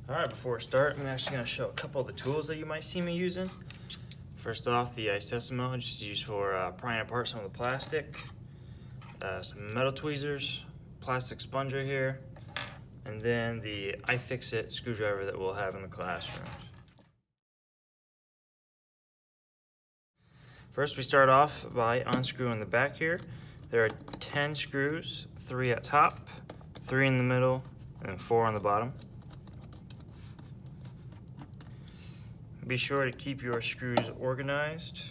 Alright, before we start, I'm actually going to show a couple of the tools that you might see me using. First off, the Disassemble, just used for prying apart some of the plastic. Some metal tweezers, plastic sponger here, and then the iFixit screwdriver that we'll have in the classrooms. First, we start off by unscrewing the back here. There are 10 screws, 3 at top, 3 in the middle, and 4 on the bottom. Be sure to keep your screws organized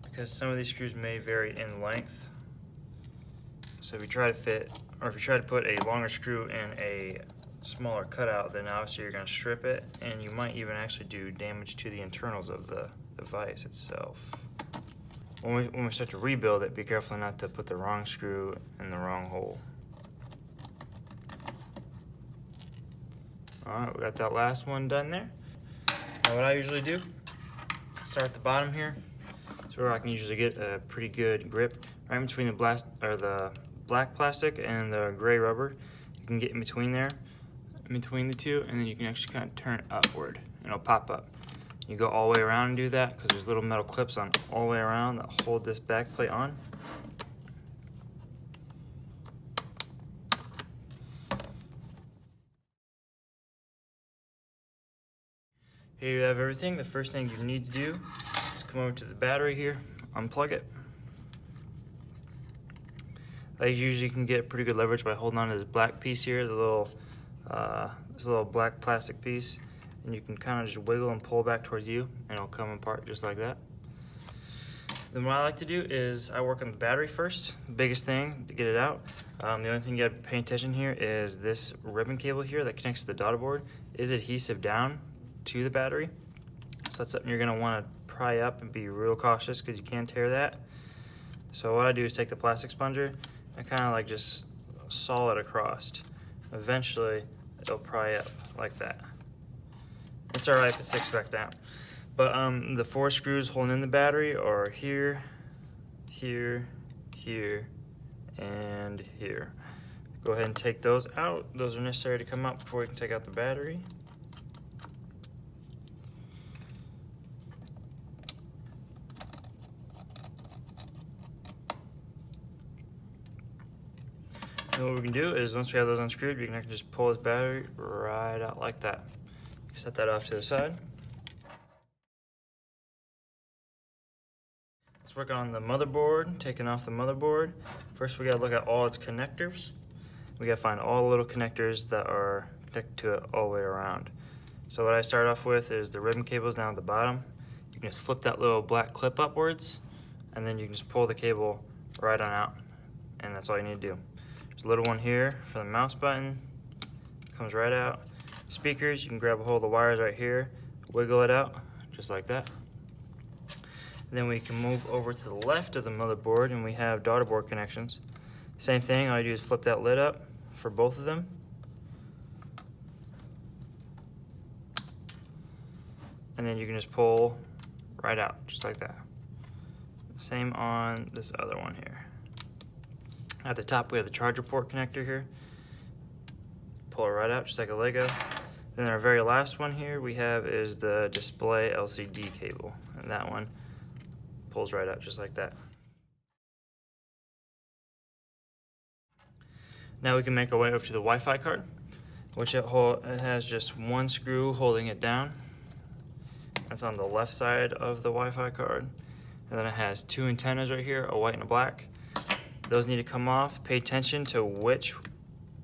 because some of these screws may vary in length. So if you try to fit, or if you try to put a longer screw in a smaller cutout, then obviously you're going to strip it, and you might even actually do damage to the internals of the device itself. When we start to rebuild it, be careful not to put the wrong screw in the wrong hole. Alright, we got that last one done there. Now what I usually do, start at the bottom here. It's where I can usually get a pretty good grip. Right between the black plastic and the gray rubber. You can get in between there, in between the two, and then you can actually kind of turn it upward and it'll pop up. You go all the way around and do that because there's little metal clips on all the way around that hold this back plate on. Here you have everything. The first thing you need to do is come over to the battery here, unplug it. I usually can get pretty good leverage by holding on to this black piece here, this little black plastic piece, and you can kind of just wiggle and pull back towards you, and it'll come apart just like that. Then what I like to do is I work on the battery first, the biggest thing to get it out. The only thing you got to pay attention here is this ribbon cable here that connects to the daughterboard is adhesive down to the battery. So that's something you're going to want to pry up and be real cautious because you can tear that. So what I do is take the plastic sponger and kind of like just saw it across. Eventually it'll pry up like that. It's alright if it sticks back down. But the 4 screws holding in the battery are here, here, here, and here. Go ahead and take those out. Those are necessary to come out before you can take out the battery. And what we can do is once we have those unscrewed, we can actually just pull this battery right out like that. Set that off to the side. Let's work on the motherboard, taking off the motherboard. First we gotta look at all its connectors. We gotta find all the little connectors that are connected to it all the way around. So what I start off with is the ribbon cables down at the bottom. You can just flip that little black clip upwards, and then you can just pull the cable right on out. And that's all you need to do. There's a little one here for the mouse button, comes right out. Speakers, you can grab a hold of the wires right here, wiggle it out, just like that. And then we can move over to the left of the motherboard and we have daughterboard connections. Same thing, all you do is flip that lid up for both of them. And then you can just pull right out, just like that. Same on this other one here. At the top we have the charger port connector here. Pull it right out just like a Lego. Then our very last one here we have is the display LCD cable, and that one pulls right out just like that. Now we can make our way up to the Wi-Fi card, which it has just one screw holding it down. That's on the left side of the Wi-Fi card. And then it has 2 antennas right here, a white and a black. Those need to come off. Pay attention to which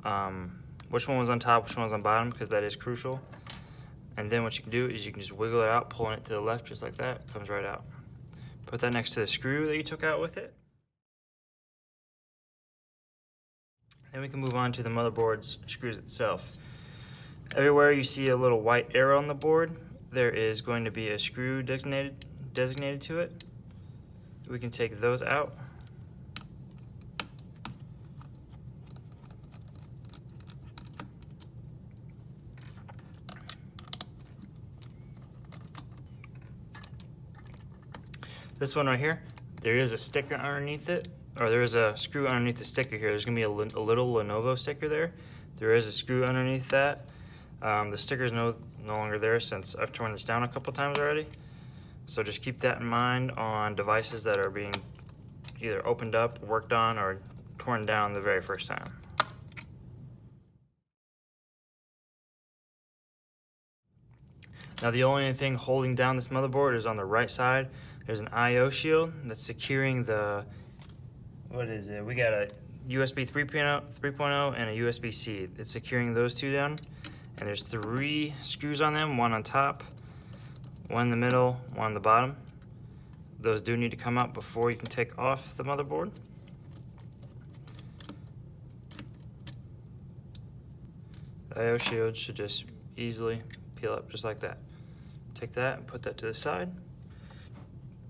one was on top, which one was on bottom, because that is crucial. And then what you can do is you can just wiggle it out, pulling it to the left just like that, it comes right out. Put that next to the screw that you took out with it. Then we can move on to the motherboard's screws itself. Everywhere you see a little white arrow on the board, there is going to be a screw designated to it. We can take those out. This one right here, there is a sticker underneath it, or there is a screw underneath the sticker here. There's gonna be a little Lenovo sticker there. There is a screw underneath that. The sticker's no longer there since I've torn this down a couple times already. So just keep that in mind on devices that are being either opened up, worked on, or torn down the very first time. Now the only thing holding down this motherboard is on the right side. There's an I/O shield that's securing the, what is it? We got a USB 3.0 and a USB-C. It's securing those two down. And there's 3 screws on them, one on top, one in the middle, one on the bottom. Those do need to come out before you can take off the motherboard. The I/O shield should just easily peel up just like that. Take that and put that to the side.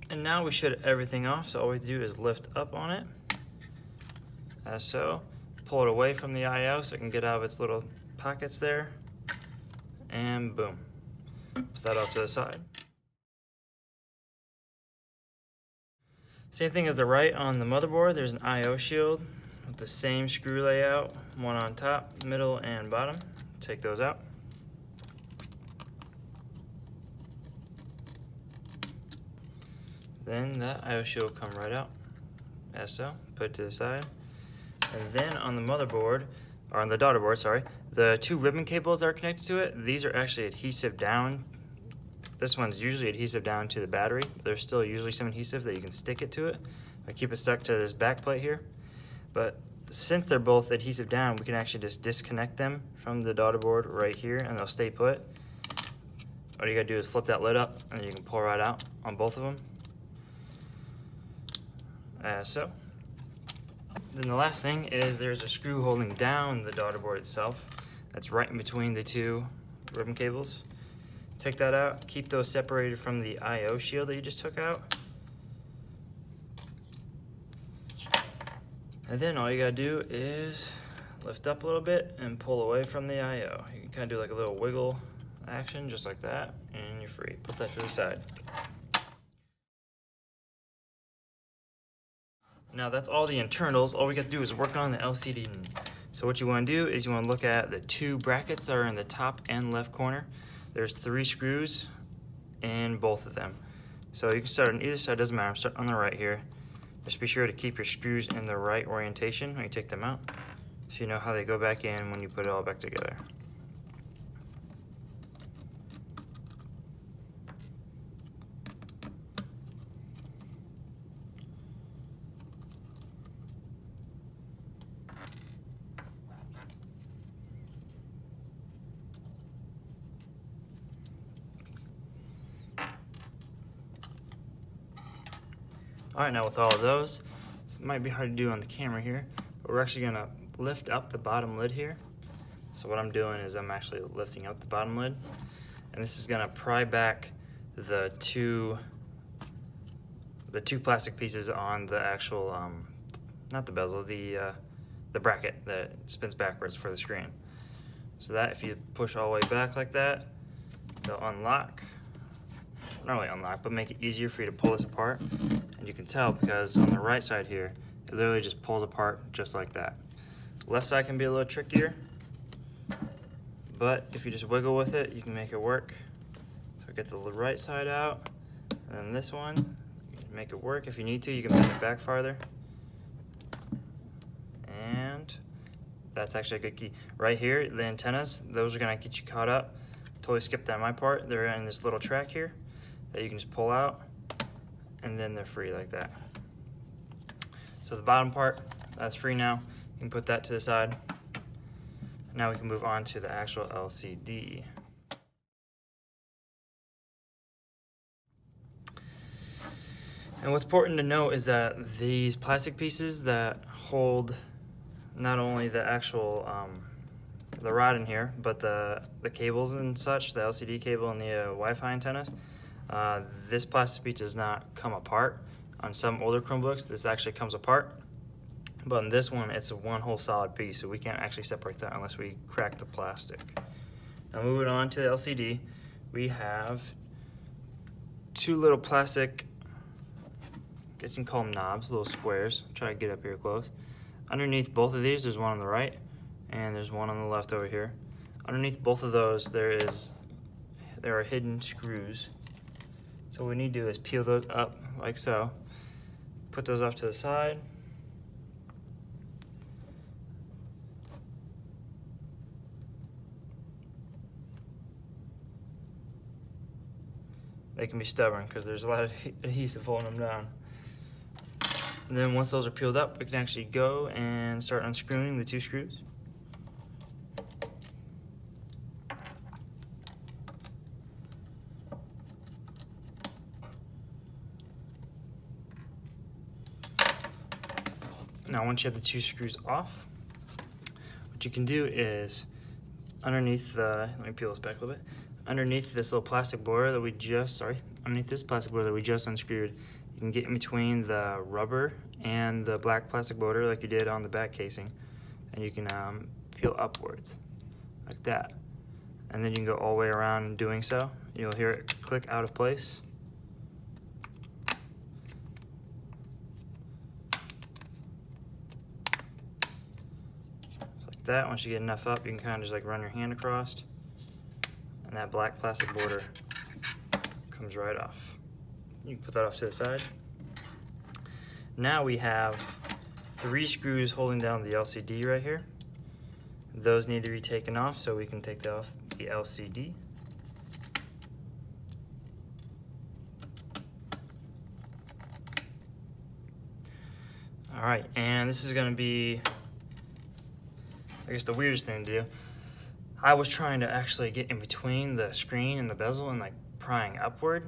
And now we should have everything off, so all we do is lift up on it, as so. Pull it away from the I/O so it can get out of its little pockets there, and boom. Put that off to the side. Same thing as the right on the motherboard. There's an I/O shield with the same screw layout, one on top, middle, and bottom. Take those out. Then that I/O shield will come right out, as so. Put it to the side. And then on the motherboard, or on the daughterboard, sorry, the 2 ribbon cables that are connected to it, these are actually adhesive down. This one's usually adhesive down to the battery. There's still usually some adhesive that you can stick it to it. I keep it stuck to this back plate here. But since they're both adhesive down, we can actually just disconnect them from the daughterboard right here, and they'll stay put. All you gotta do is flip that lid up, and you can pull right out on both of them. As so. Then the last thing is there's a screw holding down the daughterboard itself. That's right in between the 2 ribbon cables. Take that out, keep those separated from the I/O shield that you just took out. And then all you gotta do is lift up a little bit and pull away from the I/O. You can kind of do like a little wiggle action, just like that, and you're free. Put that to the side. Now that's all the internals. All we got to do is work on the LCD. So what you want to do is you want to look at the 2 brackets that are in the top and left corner. There's 3 screws in both of them. So you can start on either side, doesn't matter. I'm starting on the right here. Just be sure to keep your screws in the right orientation when you take them out, so you know how they go back in when you put it all back together. All right, now with all of those, this might be hard to do on the camera here, but we're actually gonna lift up the bottom lid here. So what I'm doing is I'm actually lifting up the bottom lid, and this is gonna pry back the two plastic pieces on the actual, not the bezel, the bracket that spins backwards for the screen. So that if you push all the way back like that, they'll unlock. Not really unlock, but make it easier for you to pull this apart. And you can tell because on the right side here, it literally just pulls apart just like that. Left side can be a little trickier, but if you just wiggle with it, you can make it work. So get the right side out, and then this one, you can make it work. If you need to, you can bend it back farther. And that's actually a good key. Right here, the antennas, those are gonna get you caught up. Totally skipped that my part. They're in this little track here that you can just pull out, and then they're free like that. So the bottom part, that's free now. You can put that to the side. Now we can move on to the actual LCD. And what's important to note is that these plastic pieces that hold not only the actual the rod in here, but the cables and such, the LCD cable and the Wi-Fi antennas, this plastic piece does not come apart. On some older Chromebooks, this actually comes apart, but on this one, it's one whole solid piece, so we can't actually separate that unless we crack the plastic. Now moving on to the LCD, we have 2 little plastic, I guess you can call them knobs, little squares. Try to get up here close. Underneath both of these, there's one on the right, and there's one on the left over here. Underneath both of those, there are hidden screws. So what we need to do is peel those up like so. Put those off to the side. They can be stubborn because there's a lot of adhesive holding them down. And then once those are peeled up, we can actually go and start unscrewing the two screws. Now once you have the two screws off, what you can do is underneath the, let me peel this back a little bit. Underneath this little plastic border that we just, underneath this plastic border that we just unscrewed, you can get in between the rubber and the black plastic border like you did on the back casing, and you can peel upwards like that. And then you can go all the way around doing so. You'll hear it click out of place. Just like that. Once you get enough up, you can kind of just like run your hand across, and that black plastic border comes right off. You can put that off to the side. Now we have 3 screws holding down the LCD right here. Those need to be taken off so we can take off the LCD. All right, and this is gonna be, I guess, the weirdest thing to do. I was trying to actually get in between the screen and the bezel and like prying upward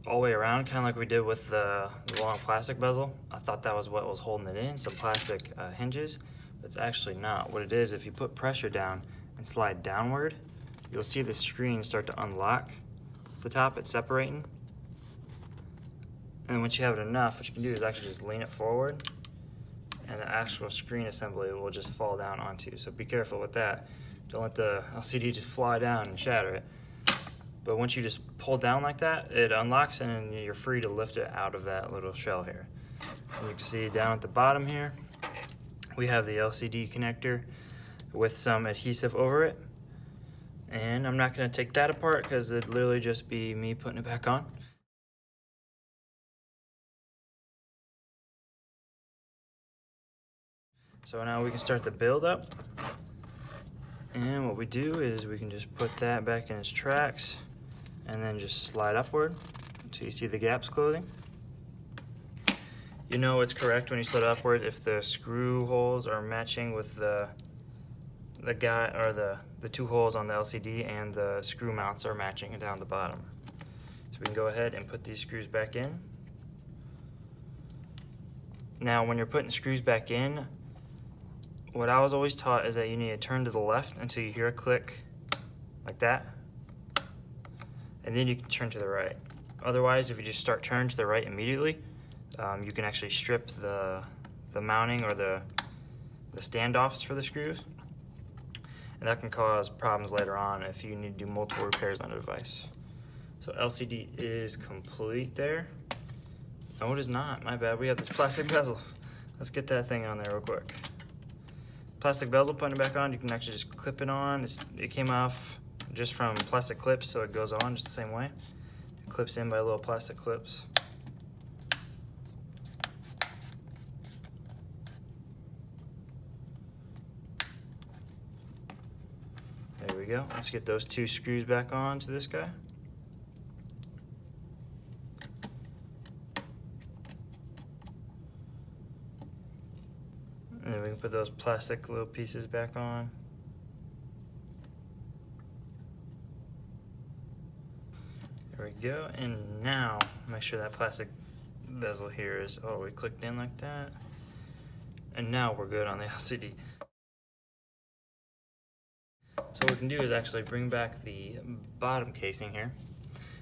all the way around, kind of like we did with the long plastic bezel. I thought that was what was holding it in, some plastic hinges, but it's actually not. What it is, if you put pressure down and slide downward, you'll see the screen start to unlock. The top, it's separating. And once you have it enough, what you can do is actually just lean it forward, and the actual screen assembly will just fall down onto you. So be careful with that. Don't let the LCD just fly down and shatter it. But once you just pull down like that, it unlocks and you're free to lift it out of that little shell here. And you can see down at the bottom here, we have the LCD connector with some adhesive over it. And I'm not gonna take that apart because it'd literally just be me putting it back on. So now we can start the build up. And what we do is we can just put that back in its tracks and then just slide upward until you see the gaps closing. You know it's correct when you slide upward if the screw holes are matching with the two holes on the LCD and the screw mounts are matching down the bottom. So we can go ahead and put these screws back in. Now when you're putting screws back in, what I was always taught is that you need to turn to the left until you hear a click like that, and then you can turn to the right. Otherwise, if you just start turning to the right immediately, you can actually strip the mounting or the standoffs for the screws, and that can cause problems later on if you need to do multiple repairs on a device. So LCD is complete there. No, it is not. My bad. We have this plastic bezel. Let's get that thing on there real quick. Plastic bezel, putting it back on, you can actually just clip it on. It came off just from plastic clips, so it goes on just the same way. It clips in by little plastic clips. There we go. Let's get those 2 screws back on to this guy. And then we can put those plastic little pieces back on. There we go. And now, make sure that plastic bezel here is all the way clicked in like that. And now we're good on the LCD. So what we can do is actually bring back the bottom casing here.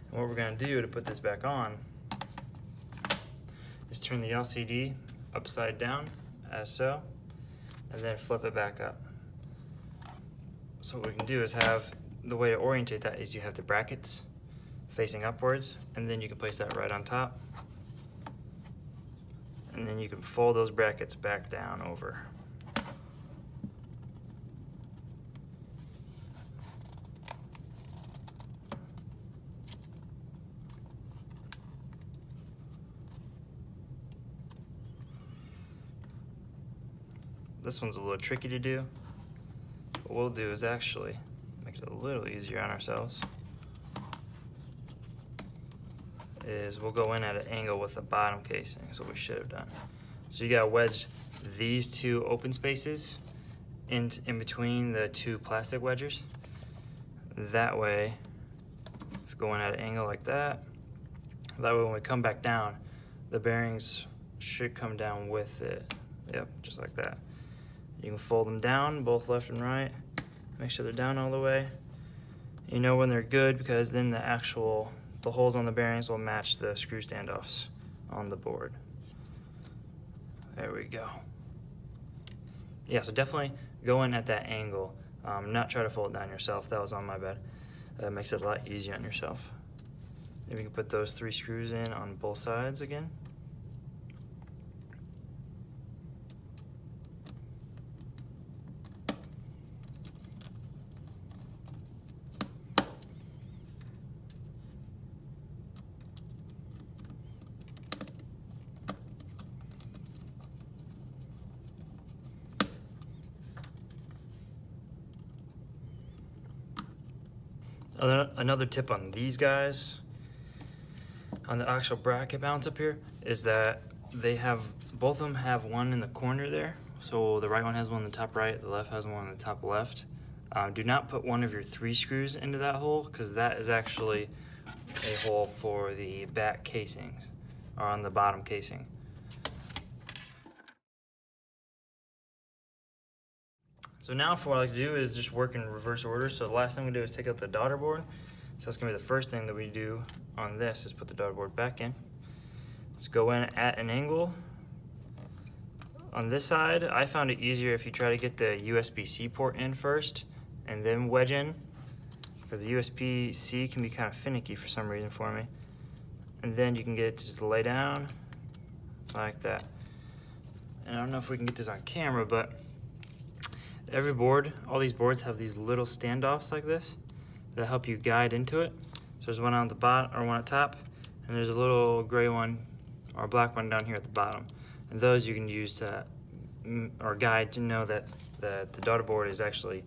And what we're going to do to put this back on is turn the LCD upside down, as so, and then flip it back up. So what we can do is have, the way to orientate that is you have the brackets facing upwards, and then you can place that right on top. And then you can fold those brackets back down over. This one's a little tricky to do. What we'll do is actually make it a little easier on ourselves. Is we'll go in at an angle with the bottom casing. That's what we should have done. So you gotta wedge these two open spaces in between the two plastic wedgers. That way, if we go in at an angle like that, that way when we come back down, the bearings should come down with it. Yep, just like that. You can fold them down, both left and right. Make sure they're down all the way. You know when they're good because then the holes on the bearings will match the screw standoffs on the board. There we go. Yeah, so definitely go in at that angle. Not try to fold it down yourself. That was on my bad. That makes it a lot easier on yourself. Maybe you can put those 3 screws in on both sides again. Another tip on these guys, on the actual bracket mounts up here, is that both of them have one in the corner there. So the right one has one in the top right, the left has one in the top left. Do not put one of your 3 screws into that hole, because that is actually a hole for the back casings, or on the bottom casing. So now what I like to do is just work in reverse order. So the last thing we do is take out the daughterboard. So that's gonna be the first thing that we do on this, is put the daughterboard back in. Let's go in at an angle. On this side, I found it easier if you try to get the USB-C port in first and then wedge in, because the USB-C can be kind of finicky for some reason for me. And then you can get it to just lay down like that. And I don't know if we can get this on camera, but every board, all these boards have these little standoffs like this that help you guide into it. So there's one on the bottom, or one at top, and there's a little gray one or black one down here at the bottom. And those you can use to, or guide to know that the daughterboard is actually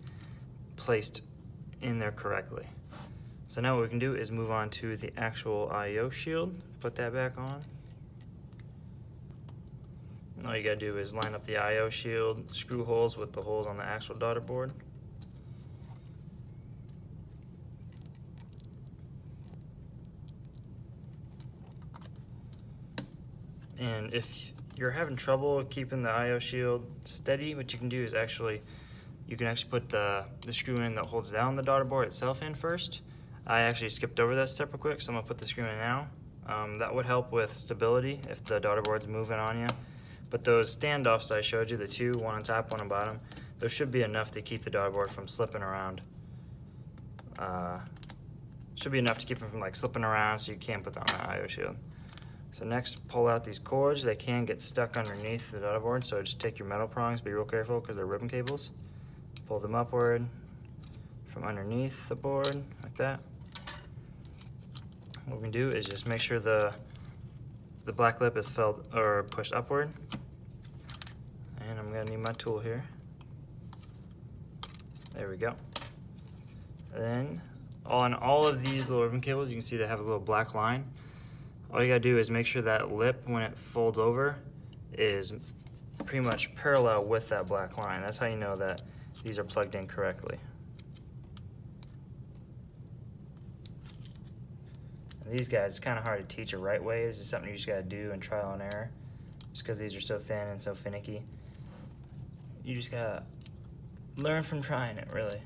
placed in there correctly. So now what we can do is move on to the actual I/O shield. Put that back on. All you gotta do is line up the I/O shield screw holes with the holes on the actual daughterboard. And if you're having trouble keeping the I/O shield steady, what you can do is you can actually put the screw in that holds down the daughterboard itself in first. I actually skipped over that step real quick, so I'm gonna put the screw in now. That would help with stability if the daughterboard's moving on you. But those standoffs I showed you, the 2, one on top, one on bottom, those should be enough to keep the daughterboard from slipping around. Should be enough to keep them from like slipping around, so you can't put that on the I/O shield. So next, pull out these cords. They can get stuck underneath the daughterboard, so just take your metal prongs, be real careful because they're ribbon cables. Pull them upward from underneath the board, like that. What we can do is just make sure the black lip is pushed upward. And I'm gonna need my tool here. There we go. And then on all of these little ribbon cables, you can see they have a little black line. All you gotta do is make sure that lip, when it folds over, is pretty much parallel with that black line. That's how you know that these are plugged in correctly. And these guys, it's kind of hard to teach a right way. This is something you just gotta do and trial and error. Just because these are so thin and so finicky. You just gotta learn from trying it, really.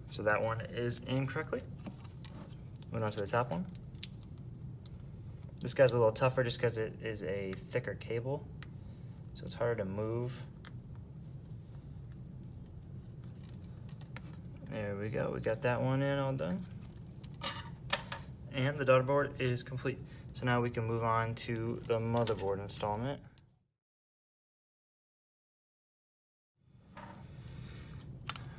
So that one is in correctly. Moving on to the top one. This guy's a little tougher just because it is a thicker cable, so it's harder to move. There we go, we got that one in all done. And the daughterboard is complete. So now we can move on to the motherboard installment.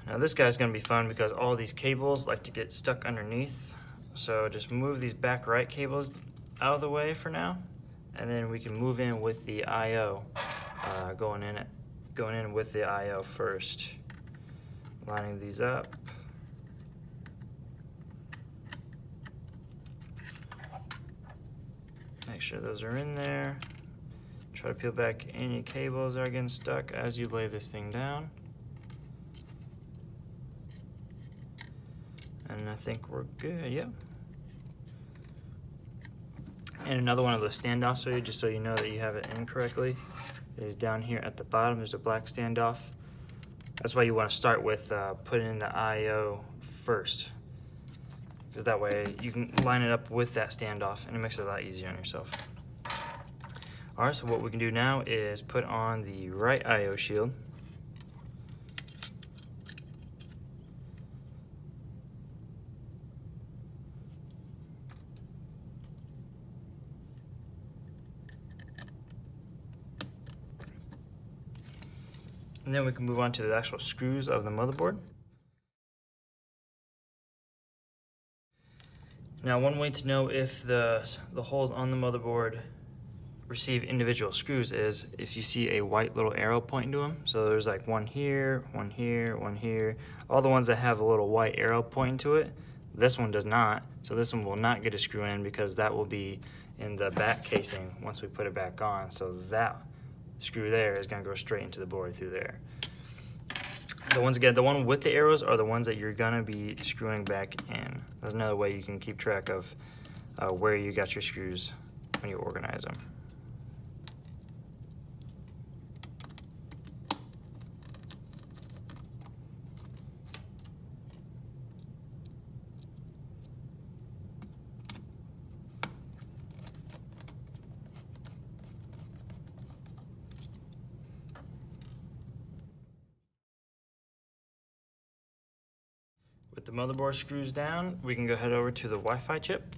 Now this guy's gonna be fun because all these cables like to get stuck underneath. So just move these back right cables out of the way for now. and then we can move in with the I/O, going in with the I/O first, lining these up. Make sure those are in there. Try to peel back any cables that are getting stuck as you lay this thing down. And I think we're good, yep. And another one of those standoffs for you, just so you know that you have it in correctly, is down here at the bottom. There's a black standoff. That's why you want to start with putting in the I/O first, because that way you can line it up with that standoff and it makes it a lot easier on yourself. Alright, so what we can do now is put on the right I/O shield. And then we can move on to the actual screws of the motherboard. Now, one way to know if the holes on the motherboard receive individual screws is if you see a white little arrow pointing to them. So there's like one here, one here, one here. All the ones that have a little white arrow pointing to it, this one does not. So this one will not get a screw in because that will be in the back casing once we put it back on. So that screw there is going to go straight into the board through there. The ones, again, the one with the arrows are the ones that you're going to be screwing back in. That's another way you can keep track of where you got your screws when you organize them. With the motherboard screws down, we can go head over to the Wi-Fi chip.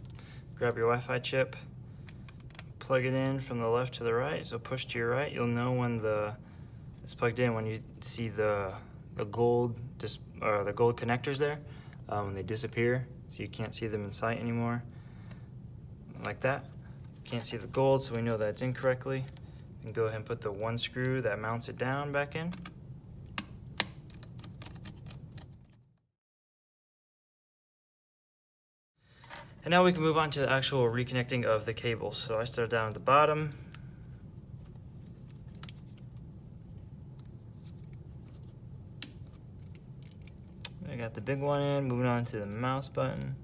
Grab your Wi-Fi chip, plug it in from the left to the right. So push to your right. You'll know when it's plugged in when you see the gold connectors there, when they disappear, so you can't see them in sight anymore. Like that. Can't see the gold, so we know that it's in correctly. And go ahead and put the one screw that mounts it down back in. And now we can move on to the actual reconnecting of the cables. So I start down at the bottom. I got the big one in, moving on to the mouse button.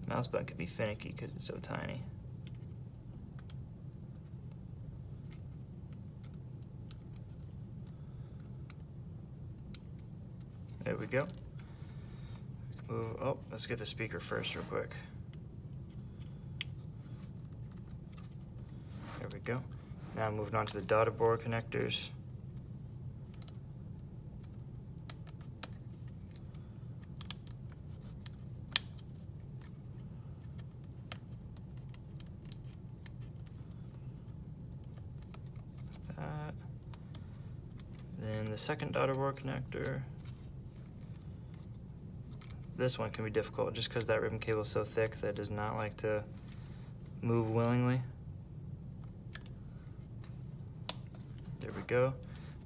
Mouse button could be finicky because it's so tiny. There we go. Oh, let's get the speaker first real quick. There we go. Now moving on to the Daughterboard connectors. That. Then the second Daughterboard connector. This one can be difficult just because that ribbon cable is so thick that it does not like to move willingly. There we go.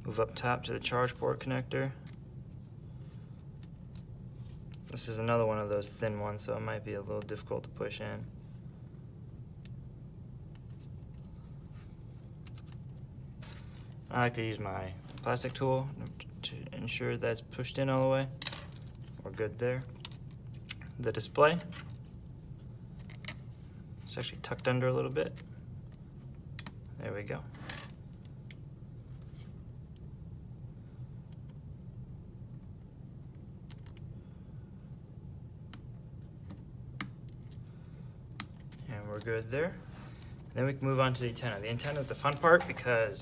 Move up top to the charge port connector. This is another one of those thin ones, so it might be a little difficult to push in. I like to use my plastic tool to ensure that's pushed in all the way. We're good there. The display, it's actually tucked under a little bit. There we go. And we're good there. Then we can move on to the antenna. The antenna is the fun part because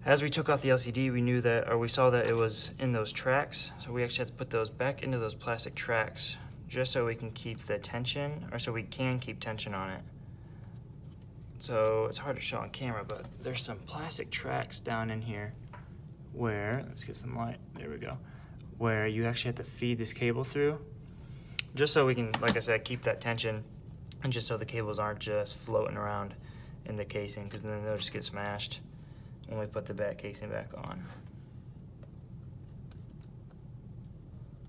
as we took off the LCD, we knew that, or we saw that it was in those tracks. So we actually had to put those back into those plastic tracks just so we can keep the tension, or so we can keep tension on it. So it's hard to show on camera, but there's some plastic tracks down in here where, let's get some light, there we go, where you actually have to feed this cable through just so we can, like I said, keep that tension, and just so the cables aren't just floating around in the casing, because then they'll just get smashed when we put the back casing back on.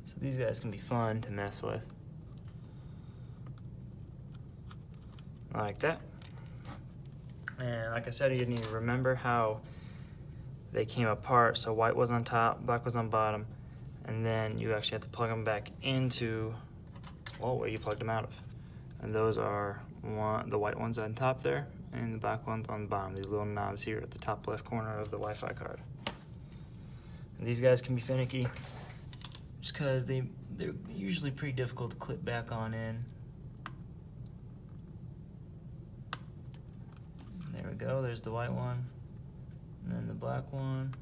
So these guys can be fun to mess with. Like that. And like I said, you need to remember how they came apart. So white was on top, black was on bottom, and then you actually have to plug them back into, well, where you plugged them out of. And those are the white ones on top there, and the black ones on the bottom. These little knobs here at the top left corner of the Wi-Fi card. And these guys can be finicky, just because they're usually pretty difficult to clip back on in. There we go, there's the white one, and then the black one.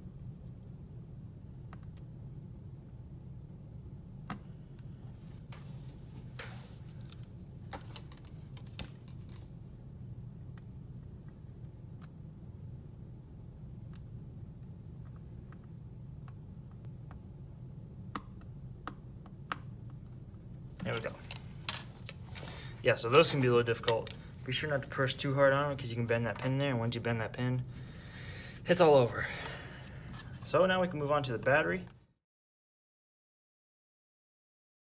There we go. Yeah, so those can be a little difficult. Be sure not to push too hard on them, because you can bend that pin there, and once you bend that pin, it's all over. So now we can move on to the battery.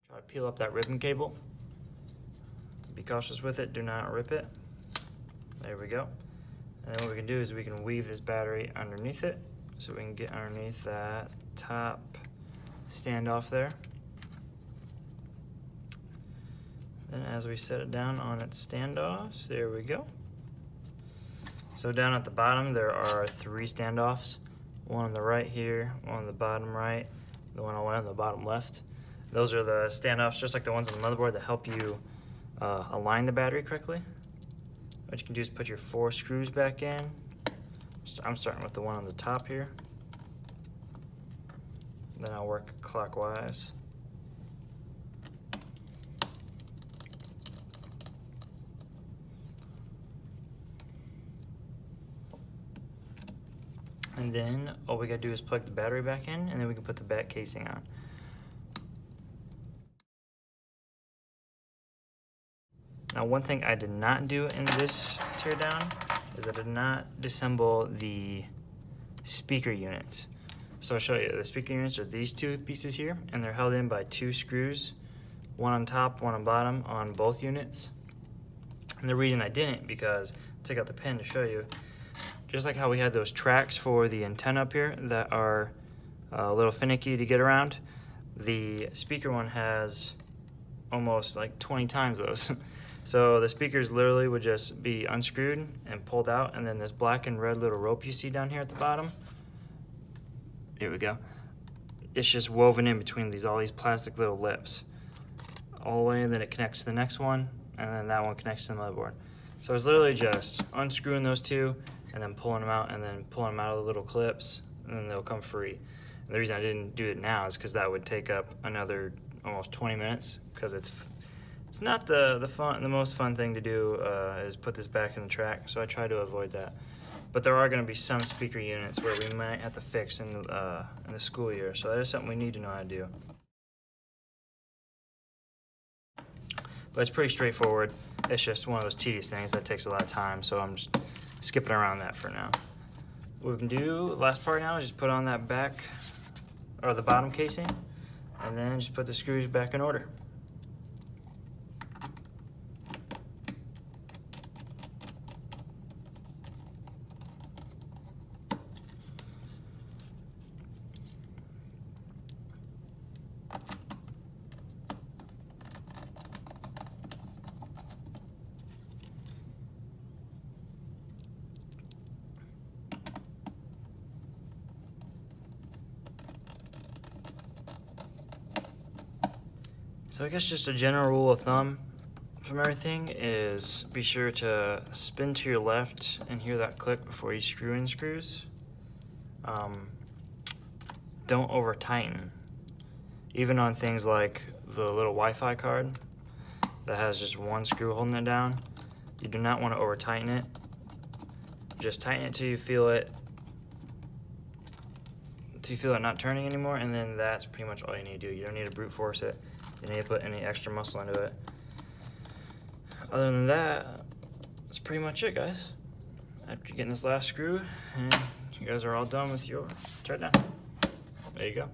Try to peel up that ribbon cable. Be cautious with it, do not rip it. There we go. And then what we can do is we can weave this battery underneath it, so we can get underneath that top standoff there. And as we set it down on its standoffs, there we go. So down at the bottom, there are 3 standoffs. One on the right here, one on the bottom right, the one on the bottom left. Those are the standoffs, just like the ones on the motherboard, that help you align the battery correctly. What you can do is put your 4 screws back in. I'm starting with the one on the top here. Then I'll work clockwise. And then all we gotta do is plug the battery back in, and then we can put the back casing on. Now, one thing I did not do in this teardown is I did not disassemble the speaker units. So I'll show you. The speaker units are these 2 pieces here, and they're held in by 2 screws, one on top, one on bottom on both units. And the reason I didn't, because I'll take out the pin to show you, just like how we had those tracks for the antenna up here that are a little finicky to get around, the speaker one has almost like 20 times those. So the speakers literally would just be unscrewed and pulled out, and then this black and red little rope you see down here at the bottom, here we go, it's just woven in between all these plastic little lips all the way, and then it connects to the next one, and then that one connects to the motherboard. So it's literally just unscrewing those 2 and then pulling them out, and then pulling them out of the little clips, and then they'll come free. And the reason I didn't do it now is because that would take up another almost 20 minutes, because it's not the most fun thing to do is put this back in the track, so I try to avoid that. But there are going to be some speaker units where we might have to fix in the school year, so that is something we need to know how to do. But it's pretty straightforward. It's just one of those tedious things that takes a lot of time, so I'm just skipping around that for now. What we can do, last part now, is just put on that back, or the bottom casing, and then just put the screws back in order. So I guess just a general rule of thumb from everything is be sure to spin to your left and hear that click before you screw in screws. Don't over tighten. Even on things like the little Wi-Fi card that has just 1 screw holding it down, you do not want to over tighten it. Just tighten it till you feel it until you feel it not turning anymore, and then that's pretty much all you need to do. You don't need to brute force it. You don't need to put any extra muscle into it. Other than that, that's pretty much it, guys. After getting this last screw, and you guys are all done with your teardown. There you go.